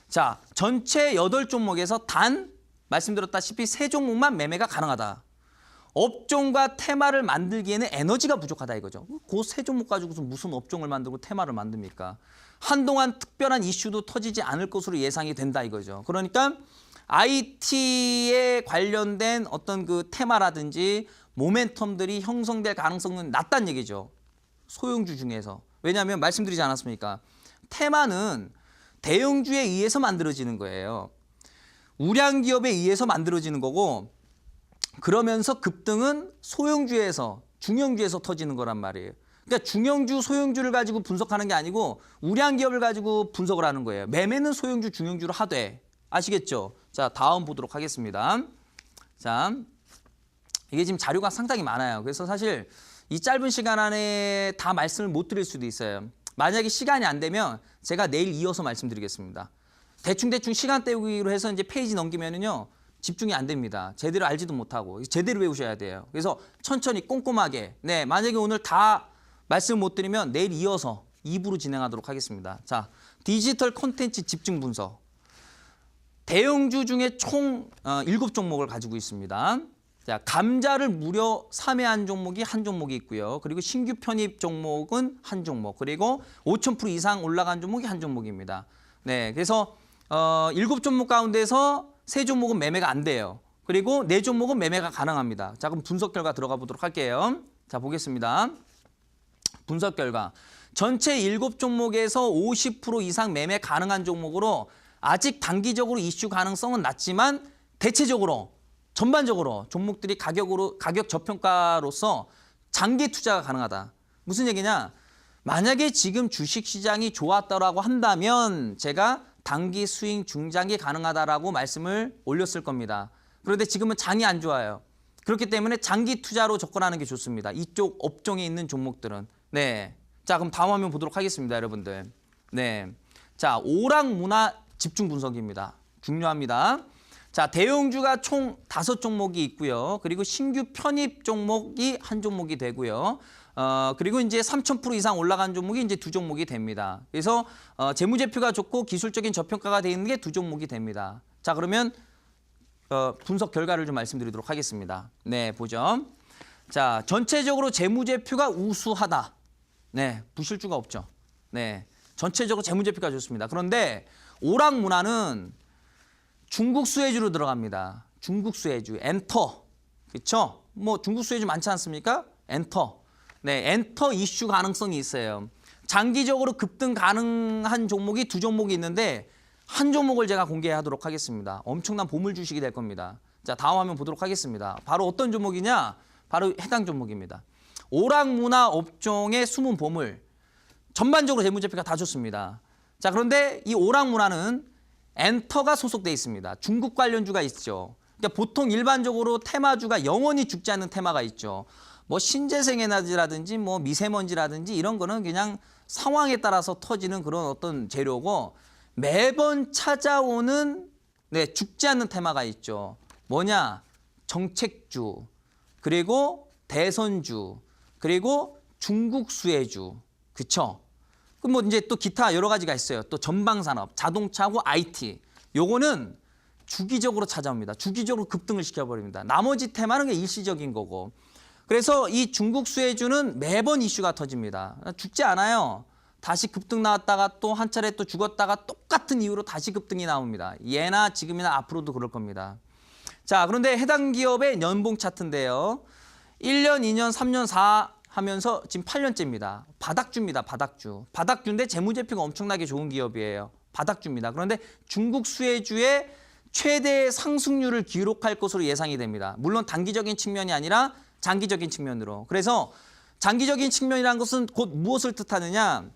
자, 전체 8종목에서 단 말씀드렸다시피 3종목만 매매가 가능하다. 업종과 테마를 만들기에는 에너지가 부족하다 이거죠. 그 3종목 가지고서 무슨 업종을 만들고 테마를 만듭니까? 한동안 특별한 이슈도 터지지 않을 것으로 예상이 된다 이거죠. 그러니까 IT에 관련된 어떤 그 테마라든지 모멘텀들이 형성될 가능성은 낮다는 얘기죠. 소형주 중에서. 왜냐하면 말씀드리지 않았습니까? 테마는 대형주에 의해서 만들어지는 거예요. 우량 기업에 의해서 만들어지는 거고 그러면서 급등은 소형주에서 중형주에서 터지는 거란 말이에요. 그러니까 중형주, 소형주를 가지고 분석하는 게 아니고 우량 기업을 가지고 분석을 하는 거예요. 매매는 소형주, 중형주로 하되. 아시겠죠? 자, 다음 보도록 하겠습니다. 자, 이게 지금 자료가 상당히 많아요. 그래서 사실 이 짧은 시간 안에 다 말씀을 못 드릴 수도 있어요. 만약에 시간이 안 되면 제가 내일 이어서 말씀드리겠습니다. 대충 시간 때우기로 해서 이제 페이지 넘기면은요. 집중이 안 됩니다. 제대로 알지도 못하고 제대로 외우셔야 돼요. 그래서 천천히 꼼꼼하게. 네, 만약에 오늘 다 말씀 못 드리면 내일 이어서 2부로 진행하도록 하겠습니다. 자, 디지털 콘텐츠 집중 분석. 대형주 중에 총 7종목을 가지고 있습니다. 자, 감자를 무려 3회한 종목이 한 종목이 있고요. 그리고 신규 편입 종목은 한 종목. 그리고 5,000% 이상 올라간 종목이 한 종목입니다. 네, 그래서 7종목 가운데서 3종목은 매매가 안 돼요. 그리고 4종목은 매매가 가능합니다. 자, 그럼 분석 결과 들어가 보도록 할게요. 자, 보겠습니다. 분석 결과. 전체 7종목에서 50% 이상 매매 가능한 종목으로 아직 단기적으로 이슈 가능성은 낮지만 대체적으로 전반적으로 종목들이 가격 저평가로서 장기 투자가 가능하다. 무슨 얘기냐? 만약에 지금 주식시장이 좋았다라고 한다면 제가 단기 스윙 중장기 가능하다라고 말씀을 올렸을 겁니다. 그런데 지금은 장이 안 좋아요. 그렇기 때문에 장기 투자로 접근하는 게 좋습니다. 이쪽 업종에 있는 종목들은. 네. 자, 그럼 다음 화면 보도록 하겠습니다, 여러분들. 네. 자, 오락문화 집중 분석입니다. 중요합니다. 자, 대형주가 총 5종목이 있고요. 그리고 신규 편입 종목이 한 종목이 되고요. 그리고 이제 3,000% 이상 올라간 종목이 이제 2종목이 됩니다. 그래서 재무제표가 좋고 기술적인 저평가가 되어 있는 게 2종목이 됩니다. 자, 그러면 분석 결과를 좀 말씀드리도록 하겠습니다. 네, 보죠. 자, 전체적으로 재무제표가 우수하다. 네, 부실주가 없죠. 네. 전체적으로 재무제표가 좋습니다. 그런데 오락문화는 중국 수혜주로 들어갑니다. 중국 수혜주, 엔터. 그렇죠? 뭐 중국 수혜주 많지 않습니까? 엔터. 네, 엔터 이슈 가능성이 있어요. 장기적으로 급등 가능한 종목이 두 종목이 있는데 한 종목을 제가 공개하도록 하겠습니다. 엄청난 보물 주식이 될 겁니다. 자, 다음 화면 보도록 하겠습니다. 바로 어떤 종목이냐? 바로 해당 종목입니다. 오락문화 업종의 숨은 보물. 전반적으로 재무제표가 다 좋습니다. 자, 그런데 이 오락문화는 엔터가 소속돼 있습니다. 중국 관련주가 있죠. 그러니까 보통 일반적으로 테마주가 영원히 죽지 않는 테마가 있죠. 뭐 신재생 에너지라든지 뭐 미세먼지라든지 이런 거는 그냥 상황에 따라서 터지는 그런 어떤 재료고 매번 찾아오는 죽지 않는 테마가 있죠. 뭐냐? 정책주, 그리고 대선주, 그리고 중국 수혜주. 그쵸? 그럼 뭐 이제 또 기타 여러 가지가 있어요. 또 전방산업, 자동차하고 IT. 요거는 주기적으로 찾아옵니다. 주기적으로 급등을 시켜버립니다. 나머지 테마는 일시적인 거고. 그래서 이 중국 수혜주는 매번 이슈가 터집니다. 죽지 않아요. 다시 급등 나왔다가 또 한 차례 또 죽었다가 똑같은 이유로 다시 급등이 나옵니다. 예나 지금이나 앞으로도 그럴 겁니다. 자, 그런데 해당 기업의 연봉 차트인데요. 1년, 2년, 3년, 4 하면서 지금 8년째입니다. 바닥주입니다. 바닥주. 바닥주인데 재무제표가 엄청나게 좋은 기업이에요. 바닥주입니다. 그런데 중국 수혜주의 최대 상승률을 기록할 것으로 예상이 됩니다. 물론 단기적인 측면이 아니라 장기적인 측면으로. 그래서 장기적인 측면이라는 것은 곧 무엇을 뜻하느냐.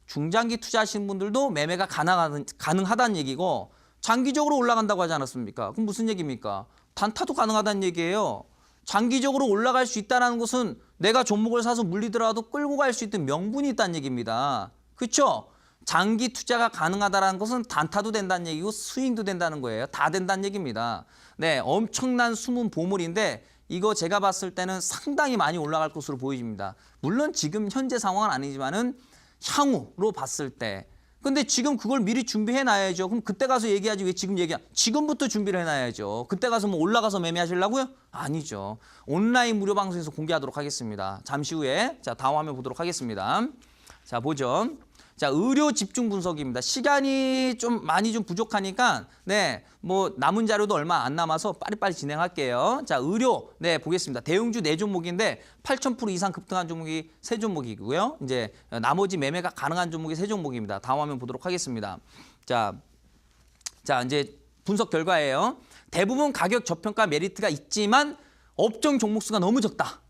중장기 투자하시는 분들도 매매가 가능하다는 얘기고 장기적으로 올라간다고 하지 않았습니까? 그럼 무슨 얘기입니까? 단타도 가능하다는 얘기예요. 장기적으로 올라갈 수 있다는 것은 내가 종목을 사서 물리더라도 끌고 갈 수 있는 명분이 있다는 얘기입니다. 그렇죠? 장기 투자가 가능하다는 것은 단타도 된다는 얘기고 스윙도 된다는 거예요. 다 된다는 얘기입니다. 네, 엄청난 숨은 보물인데 이거 제가 봤을 때는 상당히 많이 올라갈 것으로 보입니다. 물론 지금 현재 상황은 아니지만은 향후로 봤을 때. 근데 지금 그걸 미리 준비해 놔야죠. 그럼 그때 가서 얘기하지 왜 지금 지금부터 준비를 해놔야죠. 그때 가서 뭐 올라가서 매매하시려고요? 아니죠. 온라인 무료 방송에서 공개하도록 하겠습니다. 잠시 후에 자 다음 화면 보도록 하겠습니다. 자 보죠. 자 의료 집중 분석입니다. 시간이 좀 많이 부족하니까 뭐 남은 자료도 얼마 안 남아서 빨리빨리 진행할게요. 자 의료 보겠습니다. 대형주 4종목인데 8,000% 이상 급등한 종목이 3종목이고요. 이제 나머지 매매가 가능한 종목이 3종목입니다. 다음 화면 보도록 하겠습니다. 자 이제 분석 결과예요. 대부분 가격 저평가 메리트가 있지만 업종 종목 수가 너무 적다.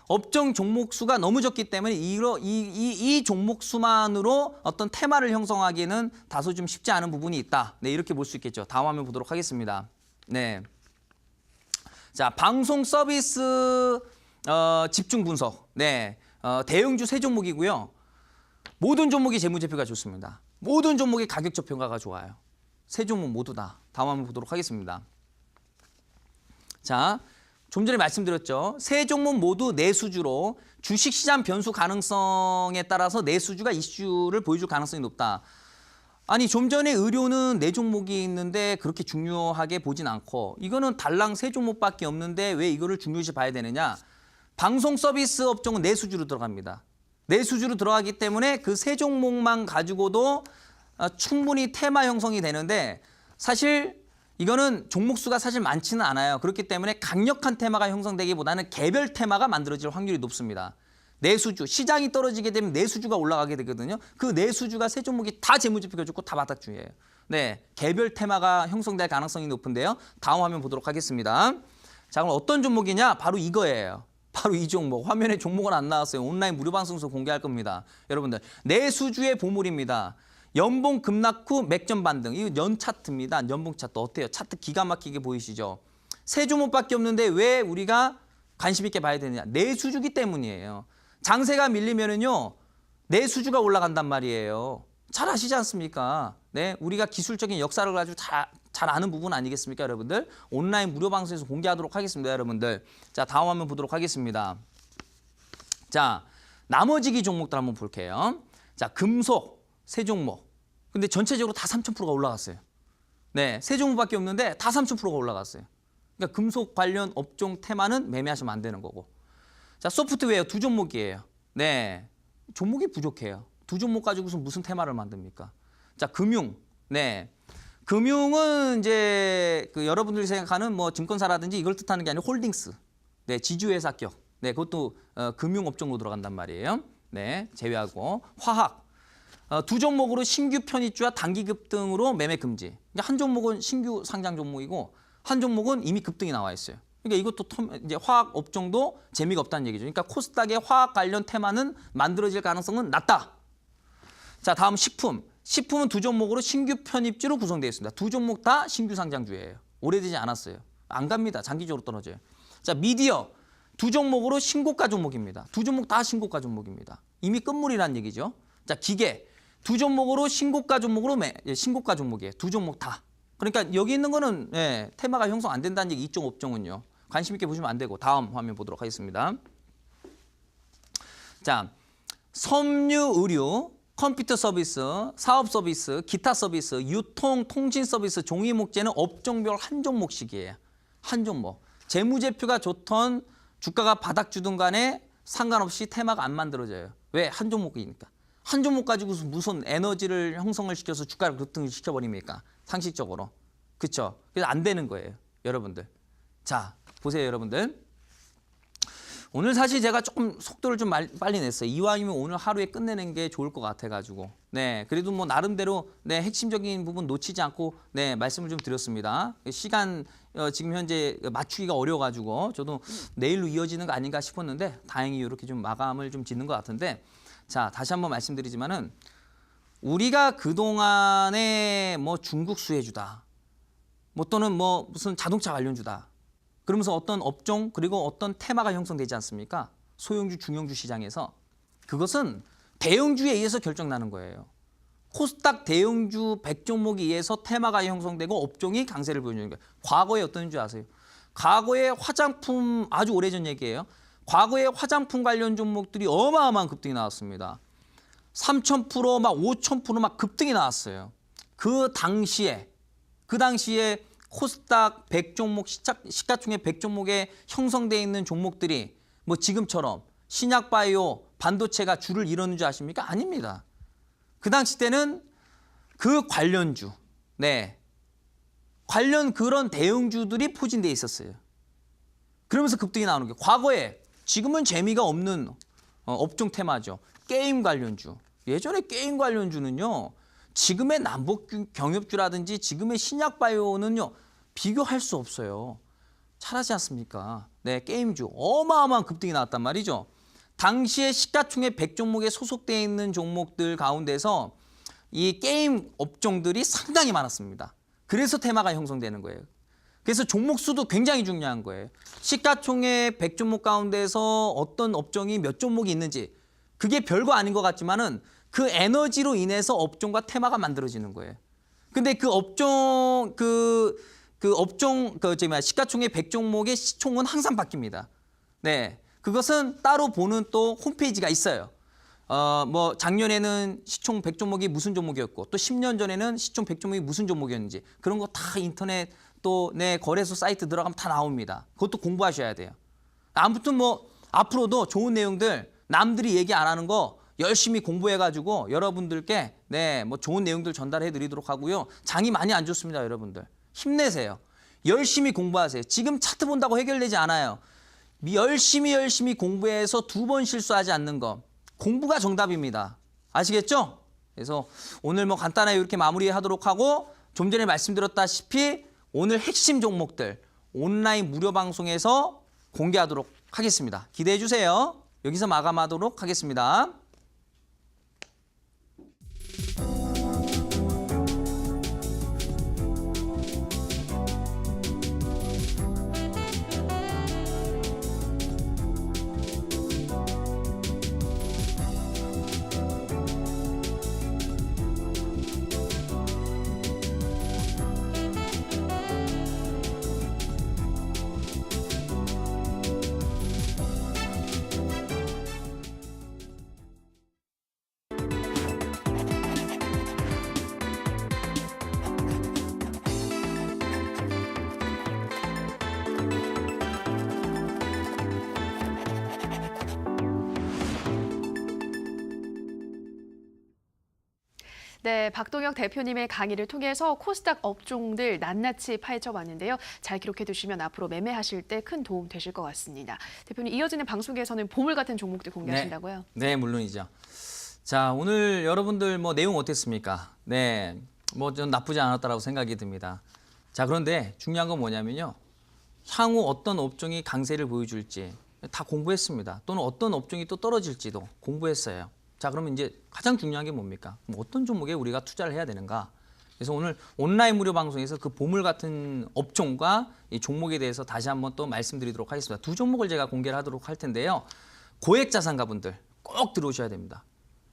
업종 종목 수가 너무 적기 때문에 이 종목 수만으로 어떤 테마를 형성하기에는 다소 좀 쉽지 않은 부분이 있다. 이렇게 볼 수 있겠죠. 다음 화면 보도록 하겠습니다. 자, 방송 서비스 집중 분석. 대형주 3종목이고요. 모든 종목이 재무제표가 좋습니다. 모든 종목의 가격 저평가가 좋아요. 3종목 모두 다. 다음 화면 보도록 하겠습니다. 자, 좀 전에 말씀드렸죠. 3종목 모두 내수주로 주식시장 변수 가능성에 따라서 내수주가 이슈를 보여줄 가능성이 높다. 아니 좀 전에 의료는 4종목이 있는데 그렇게 중요하게 보진 않고 이거는 달랑 3종목밖에 없는데 왜 이거를 중요시 봐야 되느냐. 방송 서비스 업종은 내수주로 들어갑니다. 내수주로 들어가기 때문에 그 3종목만 가지고도 충분히 테마 형성이 되는데 사실 이거는 종목 수가 사실 많지는 않아요. 그렇기 때문에 강력한 테마가 형성되기보다는 개별 테마가 만들어질 확률이 높습니다. 내수주, 시장이 떨어지게 되면 내수주가 올라가게 되거든요. 그 내수주가 3종목이 다 재무제표가 좋고 다 바닥주예요. 개별 테마가 형성될 가능성이 높은데요. 다음 화면 보도록 하겠습니다. 자, 그럼 어떤 종목이냐? 바로 이거예요. 바로 이 종목. 화면에 종목은 안 나왔어요. 온라인 무료 방송에서 공개할 겁니다. 여러분들, 내수주의 보물입니다. 연봉 급락 후 맥점 반등. 이거 연 차트입니다. 연봉 차트 어때요? 차트 기가 막히게 보이시죠? 3종목밖에 없는데 왜 우리가 관심 있게 봐야 되느냐? 내수주기 때문이에요. 장세가 밀리면은요. 내수주가 올라간단 말이에요. 잘 아시지 않습니까? 우리가 기술적인 역사를 가지고 잘 아는 부분 아니겠습니까, 여러분들? 온라인 무료 방송에서 공개하도록 하겠습니다, 여러분들. 자, 다음 화면 보도록 하겠습니다. 자, 나머지 종목들 한번 볼게요. 자, 금속 3종목. 근데 전체적으로 다 3,000%가 올라갔어요. 3종목밖에 없는데 다 3,000%가 올라갔어요. 그러니까 금속 관련 업종 테마는 매매하시면 안 되는 거고. 자, 소프트웨어 2종목이에요. 종목이 부족해요. 두 종목 가지고서 무슨 테마를 만듭니까? 자, 금융. 네. 금융은 이제 그 여러분들이 생각하는 뭐 증권사라든지 이걸 뜻하는 게 아니고 홀딩스. 네, 지주회사 격. 네, 그것도 금융 업종으로 들어간단 말이에요. 네, 제외하고 화학. 두 종목으로 신규 편입주와 단기 급등으로 매매 금지. 그러니까 한 종목은 신규 상장 종목이고 한 종목은 이미 급등이 나와 있어요. 그러니까 이것도 이제 화학 업종도 재미가 없다는 얘기죠. 그러니까 코스닥의 화학 관련 테마는 만들어질 가능성은 낮다. 자, 다음 식품. 식품은 두 종목으로 신규 편입주로 구성되어 있습니다. 두 종목 다 신규 상장주예요. 오래되지 않았어요. 안 갑니다. 장기적으로 떨어져요. 자, 미디어. 두 종목으로 신고가 종목입니다. 두 종목 다 신고가 종목입니다. 이미 끝물이라는 얘기죠. 자, 기계. 두 종목으로 신고가 종목으로 신고가 종목이에요. 두 종목 다. 그러니까 여기 있는 거는 테마가 형성 안 된다는 얘기. 이쪽 업종은요. 관심 있게 보시면 안 되고 다음 화면 보도록 하겠습니다. 자, 섬유, 의류, 컴퓨터 서비스, 사업 서비스, 기타 서비스, 유통, 통신 서비스, 종이 목재는 업종별 한 종목씩이에요. 한 종목. 재무제표가 좋던 주가가 바닥 주든 간에 상관없이 테마가 안 만들어져요. 왜? 한 종목이니까. 한 종목 가지고 무슨 에너지를 형성을 시켜서 주가를 급등을 시켜버립니까? 상식적으로. 그렇죠? 그래서 안 되는 거예요. 여러분들. 자, 보세요 여러분들. 오늘 사실 제가 조금 속도를 좀 빨리 냈어요. 이왕이면 오늘 하루에 끝내는 게 좋을 것 같아가지고. 네, 그래도 뭐 나름대로 네, 핵심적인 부분 놓치지 않고 네, 말씀을 좀 드렸습니다. 시간 지금 현재 맞추기가 어려워가지고 저도 내일로 이어지는 거 아닌가 싶었는데 다행히 이렇게 좀 마감을 좀 짓는 것 같은데 자, 다시 한번 말씀드리지만은 우리가 그동안에 뭐 중국 수혜주다. 뭐 또는 뭐 무슨 자동차 관련주다. 그러면서 어떤 업종 그리고 어떤 테마가 형성되지 않습니까? 소형주, 중형주 시장에서. 그것은 대형주에 의해서 결정나는 거예요. 코스닥 대형주 100종목에 의해서 테마가 형성되고 업종이 강세를 보여주는 거예요. 과거에 어떤 줄 아세요? 과거에 화장품, 아주 오래전 얘기예요. 과거에 화장품 관련 종목들이 어마어마한 급등이 나왔습니다. 3,000%, 막 5,000% 막 급등이 나왔어요. 그 당시에 코스닥 100종목, 시가총액 100종목에 형성되어 있는 종목들이 뭐 지금처럼 신약바이오, 반도체가 줄을 이루는 줄 아십니까? 아닙니다. 그 당시 때는 그 관련주, 네, 관련 그런 대형주들이 포진되어 있었어요. 그러면서 급등이 나오는 게 과거에 지금은 재미가 없는 업종 테마죠. 게임 관련주. 예전에 게임 관련주는요. 지금의 남북 경협주라든지 지금의 신약바이오는요. 비교할 수 없어요. 잘하지 않습니까? 네, 게임주. 어마어마한 급등이 나왔단 말이죠. 당시에 시가총액 100종목에 소속되어 있는 종목들 가운데서 이 게임 업종들이 상당히 많았습니다. 그래서 테마가 형성되는 거예요. 그래서 종목 수도 굉장히 중요한 거예요. 시가총액 100종목 가운데서 어떤 업종이 몇 종목이 있는지 그게 별거 아닌 것 같지만은 그 에너지로 인해서 업종과 테마가 만들어지는 거예요. 근데 그 업종 시가총액 100종목의 시총은 항상 바뀝니다. 네, 그것은 따로 보는 또 홈페이지가 있어요. 뭐 작년에는 시총 100종목이 무슨 종목이었고 또 10년 전에는 시총 100종목이 무슨 종목이었는지 그런 거 다 인터넷 또 내 거래소 사이트 들어가면 다 나옵니다. 그것도 공부하셔야 돼요. 아무튼 뭐 앞으로도 좋은 내용들 남들이 얘기 안 하는 거 열심히 공부해가지고 여러분들께 네, 뭐 좋은 내용들 전달해드리도록 하고요. 장이 많이 안 좋습니다, 여러분들. 힘내세요. 열심히 공부하세요. 지금 차트 본다고 해결되지 않아요. 열심히 공부해서 2번 실수하지 않는 거. 공부가 정답입니다. 아시겠죠? 그래서 오늘 뭐 간단하게 이렇게 마무리하도록 하고 좀 전에 말씀드렸다시피 오늘 핵심 종목들 온라인 무료 방송에서 공개하도록 하겠습니다. 기대해 주세요. 여기서 마감하도록 하겠습니다. 네, 박동혁 대표님의 강의를 통해서 코스닥 업종들 낱낱이 파헤쳐봤는데요. 잘 기록해 두시면 앞으로 매매하실 때 큰 도움 되실 것 같습니다. 대표님, 이어지는 방송에서는 보물 같은 종목들 공개하신다고요? 네, 물론이죠. 자, 오늘 여러분들 뭐 내용 어땠습니까? 네, 뭐 좀 나쁘지 않았다라고 생각이 듭니다. 자, 그런데 중요한 건 뭐냐면요. 향후 어떤 업종이 강세를 보여줄지 다 공부했습니다. 또는 어떤 업종이 또 떨어질지도 공부했어요. 자, 그러면 이제 가장 중요한 게 뭡니까? 어떤 종목에 우리가 투자를 해야 되는가? 그래서 오늘 온라인 무료 방송에서 그 보물 같은 업종과 이 종목에 대해서 다시 한번 또 말씀드리도록 하겠습니다. 두 종목을 제가 공개를 하도록 할 텐데요. 고액 자산가분들 꼭 들어오셔야 됩니다.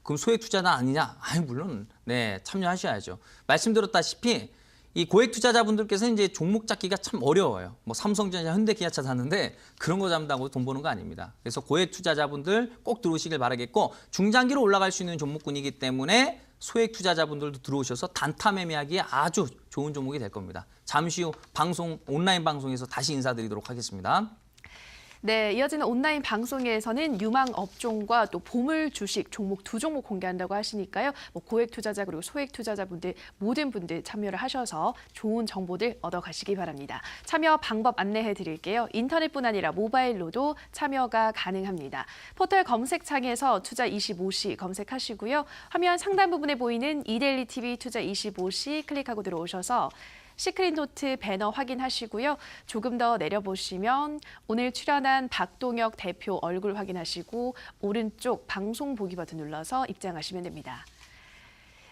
그럼 소액 투자나 아니냐? 아니, 물론 네, 참여하셔야죠. 말씀드렸다시피 이 고액 투자자분들께서 이제 종목 잡기가 참 어려워요. 뭐 삼성전자, 현대기아차 샀는데 그런 거 잡는다고 돈 버는 거 아닙니다. 그래서 고액 투자자분들 꼭 들어오시길 바라겠고, 중장기로 올라갈 수 있는 종목군이기 때문에 소액 투자자분들도 들어오셔서 단타 매매하기에 아주 좋은 종목이 될 겁니다. 잠시 후 온라인 방송에서 다시 인사드리도록 하겠습니다. 네, 이어지는 온라인 방송에서는 유망 업종과 또 보물 주식 종목 두 종목 공개한다고 하시니까요. 뭐 고액 투자자 그리고 소액 투자자분들 모든 분들 참여를 하셔서 좋은 정보들 얻어가시기 바랍니다. 참여 방법 안내해 드릴게요. 인터넷뿐 아니라 모바일로도 참여가 가능합니다. 포털 검색창에서 투자25시 검색하시고요. 화면 상단 부분에 보이는 이데일리 TV 투자25시 클릭하고 들어오셔서 시크릿노트 배너 확인하시고요. 조금 더 내려보시면 오늘 출연한 박동혁 대표 얼굴 확인하시고 오른쪽 방송 보기 버튼 눌러서 입장하시면 됩니다.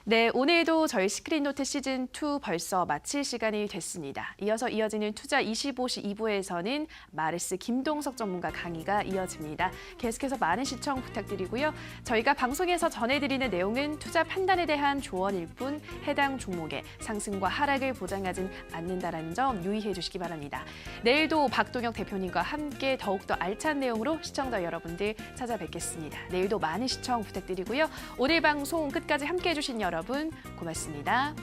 네, 오늘도 저희 시크릿노트 시즌2 벌써 마칠 시간이 됐습니다. 이어서 이어지는 투자25시 2부에서는 마르스 김동석 전문가 강의가 이어집니다. 계속해서 많은 시청 부탁드리고요. 저희가 방송에서 전해드리는 내용은 투자 판단에 대한 조언일 뿐 해당 종목의 상승과 하락을 보장하진 않는다는 점 유의해 주시기 바랍니다. 내일도 박동혁 대표님과 함께 더욱더 알찬 내용으로 시청자 여러분들 찾아뵙겠습니다. 내일도 많은 시청 부탁드리고요. 오늘 방송 끝까지 함께해 주신 여러분 고맙습니다.